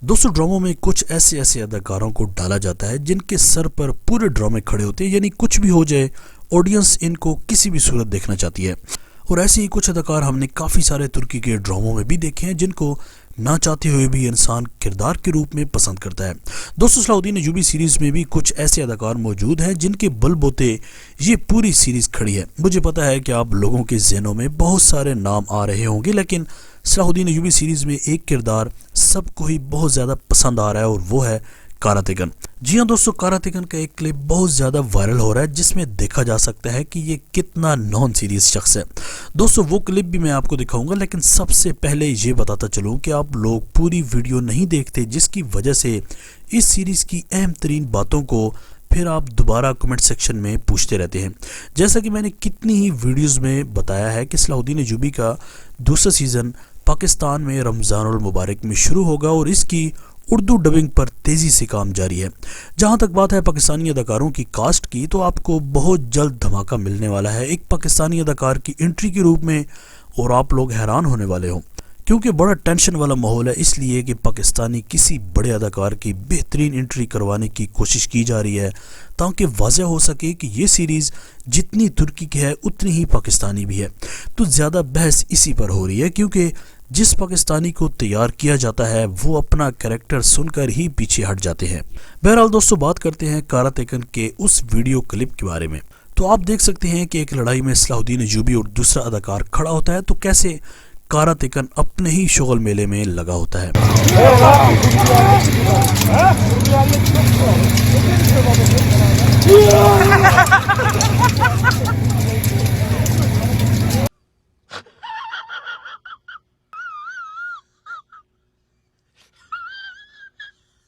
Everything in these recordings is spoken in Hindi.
दोस्तों ड्रामों में कुछ ऐसे ऐसे अदाकारों को डाला जाता है जिनके सर पर पूरे ड्रामे खड़े होते हैं, यानी कुछ भी हो जाए ऑडियंस इनको किसी भी सूरत देखना चाहती है। और ऐसे ही कुछ अदाकार हमने काफ़ी सारे तुर्की के ड्रामों में भी देखे हैं जिनको ना चाहते हुए भी इंसान किरदार के रूप में पसंद करता है। दोस्तों सलाहुद्दीन अय्यूबी सीरीज़ में भी कुछ ऐसे अदाकार मौजूद हैं जिनके बलबूते ये पूरी सीरीज़ खड़ी है। मुझे पता है कि आप लोगों के ज़हनों में बहुत सारे नाम आ रहे होंगे, लेकिन सलाहुद्दीन अय्यूबी सीरीज़ में एक किरदार सबको ही बहुत ज़्यादा पसंद आ रहा है और वो है कारातेगन। जी हाँ दोस्तों, कारातेगन का एक क्लिप बहुत ज़्यादा वायरल हो रहा है जिसमें देखा जा सकता है कि ये कितना नॉन सीरियस शख्स है। दोस्तों वो क्लिप भी मैं आपको दिखाऊंगा, लेकिन सबसे पहले ये बताता चलूँ कि आप लोग पूरी वीडियो नहीं देखते, जिसकी वजह से इस सीरीज़ की अहम तरीन बातों को फिर आप दोबारा कमेंट सेक्शन में पूछते रहते हैं। जैसा कि मैंने कितनी ही वीडियोज़ में बताया है कि सलाहुद्दीन अय्यूबी का दूसरा सीज़न पाकिस्तान में रमज़ानुल मुबारक में शुरू होगा और इसकी उर्दू डबिंग पर तेज़ी से काम जारी है। जहां तक बात है पाकिस्तानी अदाकारों की कास्ट की, तो आपको बहुत जल्द धमाका मिलने वाला है एक पाकिस्तानी अदाकार की एंट्री के रूप में, और आप लोग हैरान होने वाले हो क्योंकि बड़ा टेंशन वाला माहौल है, इसलिए कि पाकिस्तानी किसी बड़े अदाकार की बेहतरीन एंट्री करवाने की कोशिश की जा रही है ताकि वाज़ह हो सके कि ये सीरीज़ जितनी तुर्की की है उतनी ही पाकिस्तानी भी है। तो ज़्यादा बहस इसी पर हो रही है क्योंकि जिस पाकिस्तानी को तैयार किया जाता है वो अपना कैरेक्टर सुनकर ही पीछे हट जाते हैं। बहरहाल दोस्तों बात करते हैं कारातेगन के उस वीडियो क्लिप के बारे में। तो आप देख सकते हैं कि एक लड़ाई में सलाहुद्दीन अय्यूबी और दूसरा अदाकार खड़ा होता है, तो कैसे कारातेगन अपने ही शोगल मेले में लगा होता है।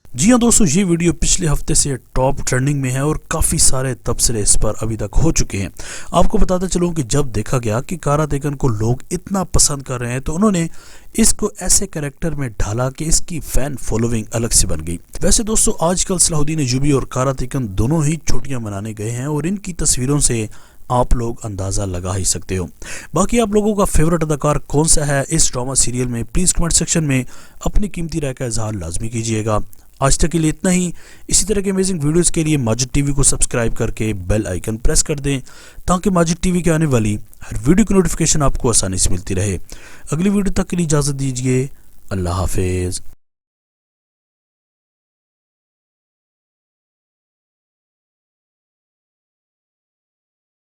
जी हाँ दोस्तों, ये वीडियो पिछले हफ्ते से टॉप ट्रेंडिंग में है और काफ़ी सारे तबसरे इस पर अभी तक हो चुके हैं। आपको बताता चलूँ कि जब देखा गया कि कारातेगन को लोग इतना पसंद कर रहे हैं तो उन्होंने इसको ऐसे कैरेक्टर में ढाला कि इसकी फ़ैन फॉलोइंग अलग से बन गई। वैसे दोस्तों आजकल सलाहुद्दीन अय्यूबी और कारातेगन दोनों ही छुट्टियाँ मनाने गए हैं और इनकी तस्वीरों से आप लोग अंदाज़ा लगा ही सकते हो। बाकी आप लोगों का फेवरेट अदाकार कौन सा है इस ड्रामा सीरियल में, प्लीज़ कमेंट सेक्शन में अपनी कीमती राय का इजहार लाजमी कीजिएगा। आज तक के लिए इतना ही। इसी तरह के अमेजिंग वीडियोस के लिए माजिद टीवी को सब्सक्राइब करके बेल आइकन प्रेस कर दें ताकि माजिद टीवी के आने वाली हर वीडियो की नोटिफिकेशन आपको आसानी से मिलती रहे। अगली वीडियो तक के लिए इजाज़त दीजिए। अल्लाह हाफिज़।